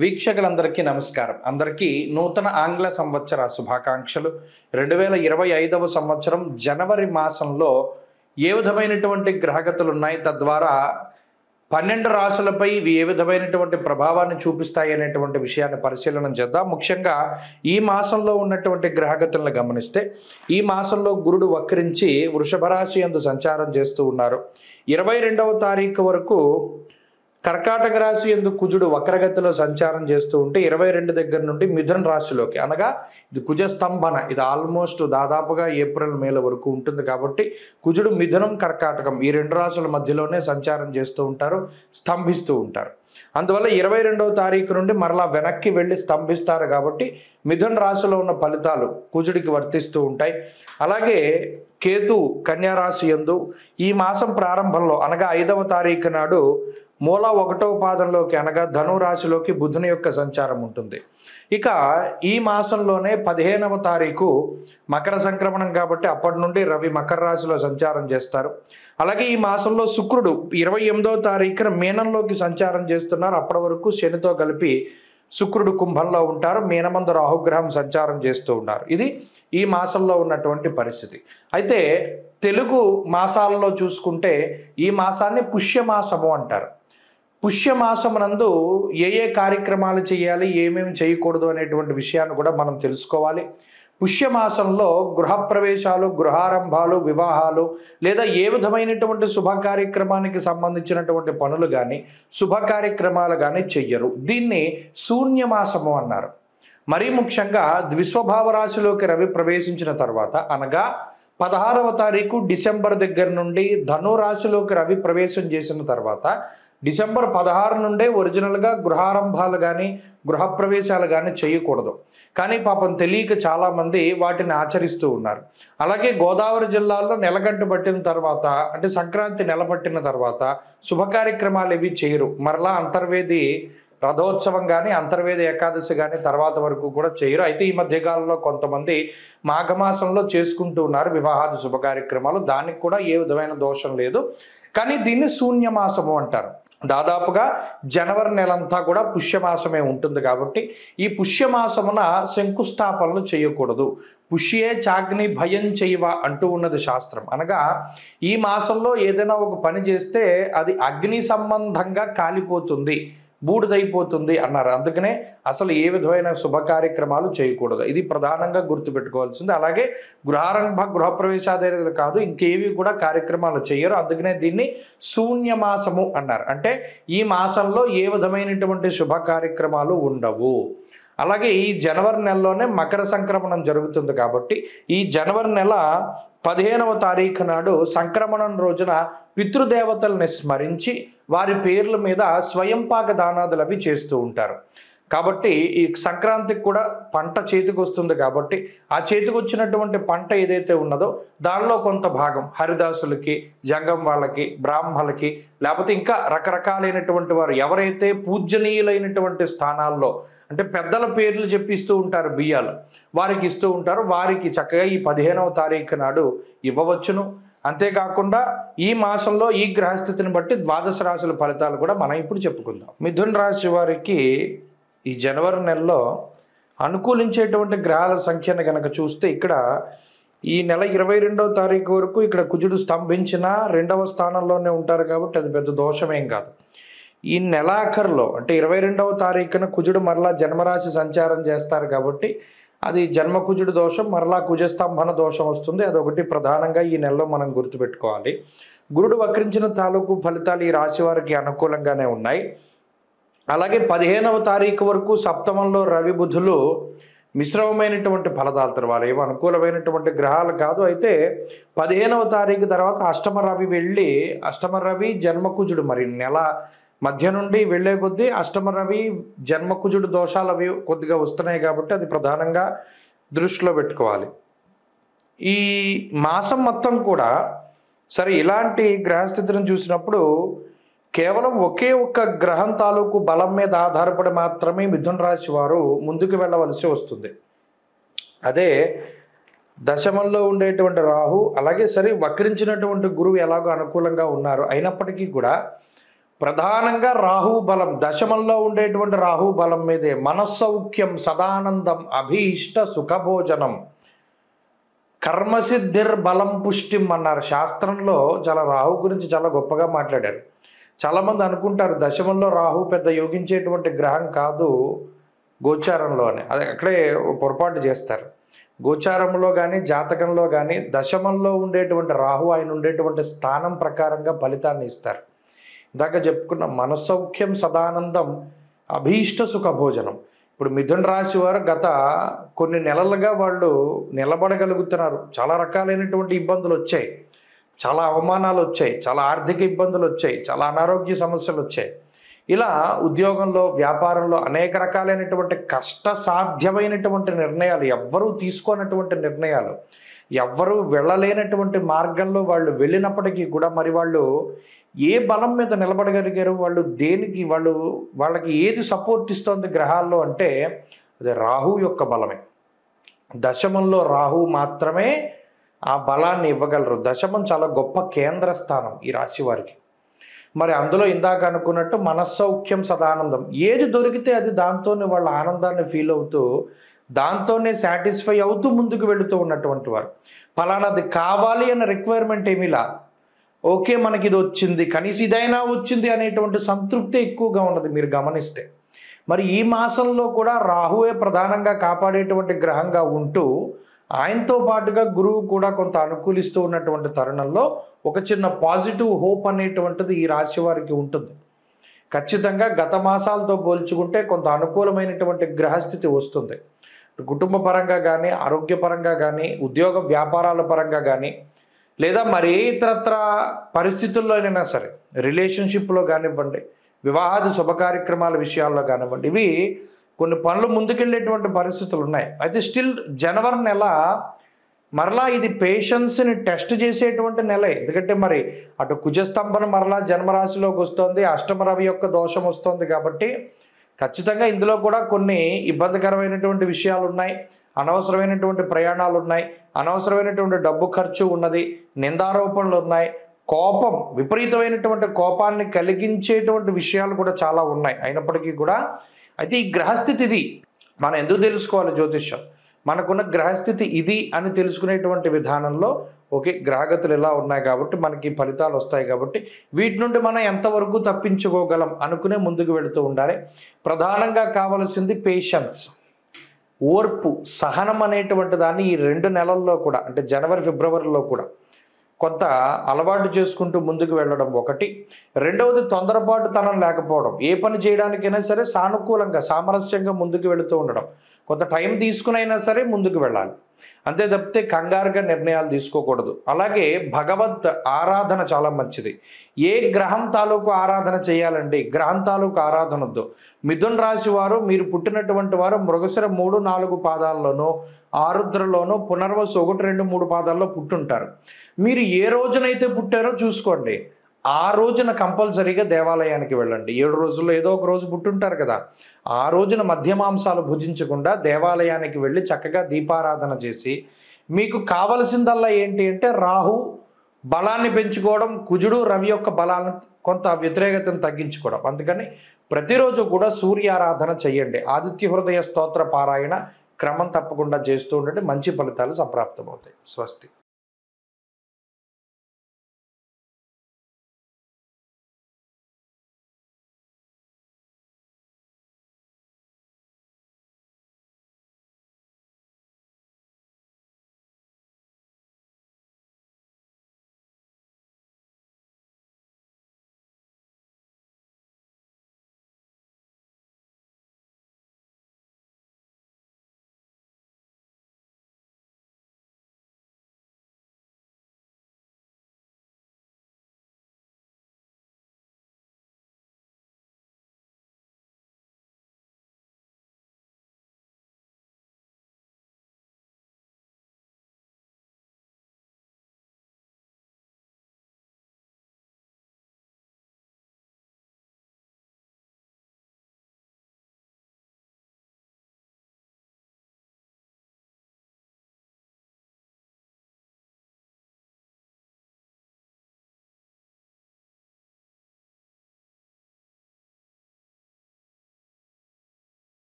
వీక్షకులందరికీ నమస్కారం. అందరికీ నూతన ఆంగ్ల సంవత్సర శుభాకాంక్షలు. 2025వ సంవత్సరం జనవరి మాసంలో ఏ విధమైనటువంటి గ్రహగతులు ఉన్నాయి, తద్వారా 12 రాశులపై ఇవి ఏ విధమైనటువంటి ప్రభావాన్ని చూపిస్తాయి అనేటువంటి విషయాన్ని పరిశీలన చేద్దాం. ముఖ్యంగా ఈ మాసంలో ఉన్నటువంటి గ్రహగతులను గమనిస్తే, ఈ మాసంలో గురుడు వక్రించి వృషభ రాశి యందు సంచారం చేస్తూ ఉన్నారు. 22వ తారీఖు వరకు కర్కాటక రాశి యందు కుజుడు వక్రగతిలో సంచారం చేస్తూ ఉంటే 22 దగ్గర నుండి మిథున రాశిలోకి, అనగా ఇది కుజ స్తంభన, ఇది ఆల్మోస్ట్ దాదాపుగా ఏప్రిల్ మేల వరకు ఉంటుంది. కాబట్టి కుజుడు మిథునం కర్కాటకం ఈ రెండు రాశుల మధ్యలోనే సంచారం చేస్తూ ఉంటారు, స్తంభిస్తూ ఉంటారు. అందువల్ల 22వ తారీఖు నుండి మరలా వెనక్కి వెళ్ళి స్తంభిస్తారు. కాబట్టి మిథున రాశిలో ఉన్న ఫలితాలు కుజుడికి వర్తిస్తూ ఉంటాయి. అలాగే కేతు కన్యా రాశి యందు ఈ మాసం ప్రారంభంలో, అనగా 5వ తారీఖు నాడు మూల 1వ పాదంలోకి, అనగా ధను రాశిలోకి బుధుని యొక్క సంచారం ఉంటుంది. ఇక ఈ మాసంలోనే 15వ తారీఖు మకర సంక్రమణం, కాబట్టి అప్పటి నుండి రవి మకర రాశిలో సంచారం చేస్తారు. అలాగే ఈ మాసంలో శుక్రుడు 28వ తారీఖున మీనంలోకి సంచారం చేస్తున్నారు. అప్పటి వరకు శనితో కలిపి శుక్రుడు కుంభంలో ఉంటారు. మీనమందు రాహుగ్రహం సంచారం చేస్తూ ఉన్నారు. ఇది ఈ మాసంలో ఉన్నటువంటి పరిస్థితి. అయితే తెలుగు మాసాలలో చూసుకుంటే ఈ మాసాన్ని పుష్యమాసము అంటారు. పుష్యమాసమునందు ఏ కార్యక్రమాలు చేయాలి, ఏమేమి చేయకూడదు అనేటువంటి విషయాన్ని కూడా మనం తెలుసుకోవాలి. పుష్యమాసంలో గృహప్రవేశాలు, గృహారంభాలు, వివాహాలు లేదా ఏ విధమైనటువంటి శుభ కార్యక్రమానికి సంబంధించినటువంటి పనులు కానీ, శుభ కార్యక్రమాలు కానీ చెయ్యరు. దీన్ని శూన్యమాసము అన్నారు. మరీ ముఖ్యంగా ద్విస్వభావ రాశిలోకి రవి ప్రవేశించిన తర్వాత, అనగా 16వ తారీఖు డిసెంబర్ దగ్గర నుండి ధను రాశిలోకి రవి ప్రవేశం చేసిన తర్వాత, డిసెంబర్ 16 నుండే ఒరిజినల్గా గృహారంభాలు కానీ గృహప్రవేశాలు కానీ చేయకూడదు. కానీ పాపం తెలియక చాలామంది వాటిని ఆచరిస్తూ ఉన్నారు. అలాగే గోదావరి జిల్లాలో నెలగంట పట్టిన తర్వాత, అంటే సంక్రాంతి నెల పట్టిన తర్వాత శుభ కార్యక్రమాలు ఏవి చేయరు. మరలా అంతర్వేది రథోత్సవం కానీ అంతర్వేది ఏకాదశి కానీ తర్వాత వరకు కూడా చేయరు. అయితే ఈ మధ్యకాలంలో కొంతమంది మాఘమాసంలో చేసుకుంటూ ఉన్నారు వివాహాది శుభ కార్యక్రమాలు. దానికి కూడా ఏ విధమైన దోషం లేదు. కానీ దీన్ని శూన్యమాసము అంటారు. దాదాపుగా జనవరి నెలంతా కూడా పుష్యమాసమే ఉంటుంది. కాబట్టి ఈ పుష్యమాసమున శంకుస్థాపనలు చేయకూడదు. పుష్యే చాగ్ని భయం చేయవ అంటూ ఉన్నది శాస్త్రం. అనగా ఈ మాసంలో ఏదైనా ఒక పని చేస్తే అది అగ్ని సంబంధంగా కాలిపోతుంది, బూడిదైపోతుంది అన్నారు. అందుకనే అసలు ఏ విధమైన శుభ కార్యక్రమాలు చేయకూడదు. ఇది ప్రధానంగా గుర్తుపెట్టుకోవాల్సింది. అలాగే గృహారంభ గృహప్రవేశాలు కాదు, ఇంకేవి కూడా కార్యక్రమాలు చేయరు. అందుకనే దీన్ని శూన్యమాసము అన్నారు. అంటే ఈ మాసంలో ఏ విధమైనటువంటి శుభ కార్యక్రమాలు ఉండవు. అలాగే ఈ జనవరి నెలలోనే మకర సంక్రమణం జరుగుతుంది. కాబట్టి ఈ జనవరి నెల 15వ తారీఖు నాడు సంక్రమణం రోజున పితృదేవతల్ని స్మరించి వారి పేర్ల మీద స్వయంపాక దానాదులు అవి చేస్తూ ఉంటారు. కాబట్టి ఈ సంక్రాంతికి కూడా పంట చేతికి వస్తుంది. కాబట్టి ఆ చేతికి వచ్చినటువంటి పంట ఏదైతే ఉన్నదో దానిలో కొంత భాగం హరిదాసులకి, జంగం వాళ్ళకి, బ్రాహ్మలకి, లేకపోతే ఇంకా రకరకాలైనటువంటి వారు ఎవరైతే పూజనీయులైనటువంటి స్థానాల్లో, అంటే పెద్దల పేర్లు చెప్పిస్తూ ఉంటారు, బియ్యాలు వారికి ఇస్తూ ఉంటారు. వారికి చక్కగా ఈ 15వ తారీఖు నాడు ఇవ్వవచ్చును. అంతేకాకుండా ఈ మాసంలో ఈ గ్రహస్థితిని బట్టి ద్వాదశ రాశుల ఫలితాలు కూడా మనం ఇప్పుడు చెప్పుకుందాం. మిథున రాశి వారికి ఈ జనవరి నెలలో అనుకూలించేటువంటి గ్రహాల సంఖ్యను కనుక చూస్తే, ఇక్కడ ఈ నెల 22వ తారీఖు వరకు ఇక్కడ కుజుడు స్తంభించిన 2వ స్థానంలోనే ఉంటారు. కాబట్టి అది పెద్ద దోషమేం కాదు. ఈ నెలాఖరులో, అంటే 22వ తారీఖున కుజుడు మరలా జన్మరాశి సంచారం చేస్తారు. కాబట్టి అది జన్మకుజుడు దోషం, మరలా కుజస్తంభన దోషం వస్తుంది. అదొకటి ప్రధానంగా ఈ నెలలో మనం గుర్తుపెట్టుకోవాలి. గురుడు వక్రించిన తాలూకు ఫలితాలు ఈ రాశి వారికి అనుకూలంగానే ఉన్నాయి. అలాగే 15వ తారీఖు వరకు సప్తమంలో రవి బుధులు మిశ్రమమైనటువంటి ఫలితాలు, వాళ్ళు ఏమో అనుకూలమైనటువంటి గ్రహాలు కాదు. అయితే 15వ తారీఖు తర్వాత అష్టమ రవి వెళ్ళి, అష్టమ రవి జన్మకుజుడు, మరి నెల మధ్య నుండి వెళ్ళే కొద్దీ అష్టమ రవి జన్మకుజుడు దోషాలు అవి కొద్దిగా వస్తున్నాయి. కాబట్టి అది ప్రధానంగా దృష్టిలో పెట్టుకోవాలి. ఈ మాసం మొత్తం కూడా సరే ఇలాంటి గ్రహస్థితిని చూసినప్పుడు కేవలం ఒకే ఒక్క గ్రహం తాలూకు బలం మీద ఆధారపడి మాత్రమే మిథున రాశి వారు ముందుకు వెళ్ళవలసి వస్తుంది. అదే దశమంలో ఉండేటువంటి రాహు, అలాగే సరే వక్రించినటువంటి గురువు ఎలాగో అనుకూలంగా ఉన్నారు. అయినప్పటికీ కూడా ప్రధానంగా రాహు బలం, దశమంలో ఉండేటువంటి రాహు బలం మీదే మనస్సౌఖ్యం, సదానందం, అభీష్ట సుఖభోజనం, కర్మసిద్ధిర్ బలం పుష్టిం అన్నారు. శాస్త్రంలో చాలా రాహు గురించి చాలా గొప్పగా మాట్లాడారు. చాలామంది అనుకుంటారు దశమంలో రాహు పెద్ద యోగించేటువంటి గ్రహం కాదు గోచారంలో అని. అది అక్కడే పొరపాటు చేస్తారు. గోచారంలో కానీ జాతకంలో కానీ దశమంలో ఉండేటువంటి రాహు ఆయన ఉండేటువంటి స్థానం ప్రకారంగా ఫలితాన్ని ఇస్తారు. ఇందాక చెప్పుకున్న మనస్సౌఖ్యం, సదానందం, అభీష్ట సుఖభోజనం. ఇప్పుడు మిథున రాశి వారు గత కొన్ని నెలలుగా వాళ్ళు నిలబడగలుగుతున్నారు. చాలా రకాలైనటువంటి ఇబ్బందులు వచ్చాయి, చాలా అవమానాలు వచ్చాయి, చాలా ఆర్థిక ఇబ్బందులు వచ్చాయి, చాలా అనారోగ్య సమస్యలు వచ్చాయి. ఇలా ఉద్యోగంలో, వ్యాపారంలో అనేక రకాలైనటువంటి కష్టసాధ్యమైనటువంటి నిర్ణయాలు, ఎవ్వరూ తీసుకోనటువంటి నిర్ణయాలు, ఎవ్వరూ వెళ్ళలేనటువంటి మార్గంలో వాళ్ళు వెళ్ళినప్పటికీ కూడా మరి వాళ్ళు ఏ బలం మీద నిలబడగలిగారు, వాళ్ళు దేనికి, వాళ్ళకి ఏది సపోర్ట్ ఇస్తోంది గ్రహాల్లో అంటే అది రాహు యొక్క బలమే. దశమంలో రాహు మాత్రమే ఆ బలాన్ని ఇవ్వగలరు. దశమం చాలా గొప్ప కేంద్ర స్థానం ఈ రాశి వారికి. మరి అందులో ఇందాక అనుకున్నట్టు మనస్సౌఖ్యం, సదానందం, ఏది దొరికితే అది దాంతోనే వాళ్ళ ఆనందాన్ని ఫీల్ అవుతూ దాంతోనే సాటిస్ఫై అవుతూ ముందుకు వెళుతూ ఉన్నటువంటి వారు. ఫలానాది కావాలి అన్న రిక్వైర్మెంట్ ఏమీలా, ఓకే మనకి ఇది వచ్చింది, కనీసం ఇదైనా వచ్చింది అనేటువంటి సంతృప్తి ఎక్కువగా ఉన్నది మీరు గమనిస్తే. మరి ఈ మాసంలో కూడా రాహువే ప్రధానంగా కాపాడేటువంటి గ్రహంగా ఉంటూ ఆయనతో పాటుగా గురువు కూడా కొంత అనుకూలిస్తూ ఉన్నటువంటి తరుణంలో ఒక చిన్న పాజిటివ్ హోప్ అనేటువంటిది ఈ రాశి వారికి ఉంటుంది. ఖచ్చితంగా గత మాసాలతో పోల్చుకుంటే కొంత అనుకూలమైనటువంటి గ్రహస్థితి వస్తుంది. కుటుంబ పరంగా కానీ, ఆరోగ్యపరంగా కానీ, ఉద్యోగ వ్యాపారాల పరంగా కానీ, లేదా మరి ఏ ఇతరత్ర పరిస్థితుల్లోనైనా సరే, రిలేషన్షిప్లో కానివ్వండి, వివాహాది శుభ కార్యక్రమాల విషయాల్లో కానివ్వండి, ఇవి కొన్ని పనులు ముందుకెళ్ళేటువంటి పరిస్థితులు ఉన్నాయి. అయితే స్టిల్ జనవరి నెల మరలా ఇది పేషెన్స్ని టెస్ట్ చేసేటువంటి నెలే. ఎందుకంటే మరి అటు కుజస్తంభన మరలా జన్మరాశిలోకి వస్తుంది, అష్టమ రవి యొక్క దోషం వస్తుంది. కాబట్టి ఖచ్చితంగా ఇందులో కూడా కొన్ని ఇబ్బందికరమైనటువంటి విషయాలు ఉన్నాయి, అనవసరమైనటువంటి ప్రయాణాలు ఉన్నాయి, అనవసరమైనటువంటి డబ్బు ఖర్చు ఉన్నది, నిందారోపణలు ఉన్నాయి, కోపం, విపరీతమైనటువంటి కోపాన్ని కలిగించేటువంటి విషయాలు కూడా చాలా ఉన్నాయి. అయినప్పటికీ కూడా అయితే ఈ గ్రహస్థితి ఇది మనం ఎందుకు తెలుసుకోవాలి జ్యోతిష్యం, మనకున్న గ్రహస్థితి ఇది అని తెలుసుకునేటువంటి విధానంలో ఓకే గ్రహగతులు ఎలా ఉన్నాయి కాబట్టి మనకి ఫలితాలు వస్తాయి కాబట్టి వీటి నుండి మనం ఎంతవరకు తప్పించుకోగలం అనుకునే ముందుకు వెళుతూ ఉండాలి. ప్రధానంగా కావలసింది పేషెన్స్, ఓర్పు, సహనం అనేటువంటి దాన్ని ఈ 2 నెలల్లో కూడా అంటే జనవరి, ఫిబ్రవరిలో కూడా కొంత అలవాటు చేసుకుంటూ ముందుకు వెళ్ళడం ఒకటి. రెండవది తొందరపాటు తనం లేకపోవడం, ఏ పని చేయడానికైనా సరే సానుకూలంగా, సామరస్యంగా ముందుకు వెళుతూ ఉండడం, కొంత టైం తీసుకునైనా సరే ముందుకు వెళ్ళాలి. అంతే తప్పితే కంగారుగా నిర్ణయాలు తీసుకోకూడదు. అలాగే భగవద్ ఆరాధన చాలా మంచిది. ఏ గ్రహం తాలూకు ఆరాధన చేయాలండి, గ్రహం తాలూకు ఆరాధన వద్దు. మిథున రాశి వారు, మీరు పుట్టినటువంటి వారు మృగశిర 3, 4 పాదాల్లోనూ, ఆరుద్రలోనూ, పునర్వసు 1, 2, 3 పాదాల్లో పుట్టుంటారు. మీరు ఏ రోజునైతే పుట్టారో చూసుకోండి, ఆ రోజున కంపల్సరీగా దేవాలయానికి వెళ్ళండి. 7 రోజుల్లో ఏదో ఒక రోజు పుట్టుంటారు కదా, ఆ రోజున మద్యమాంసాలు భుజించకుండా దేవాలయానికి వెళ్ళి చక్కగా దీపారాధన చేసి, మీకు కావలసిందల్లా ఏంటి అంటే రాహు బలాన్ని పెంచుకోవడం, కుజుడు రవి యొక్క బలాన్ని కొంత వ్యతిరేకతను తగ్గించుకోవడం. అందుకని ప్రతిరోజు కూడా సూర్యారాధన చెయ్యండి. ఆదిత్య హృదయ స్తోత్ర పారాయణ క్రమం తప్పకుండా చేస్తూ ఉండండి, మంచి ఫలితాలు సంప్రాప్తమవుతాయి. స్వస్తి.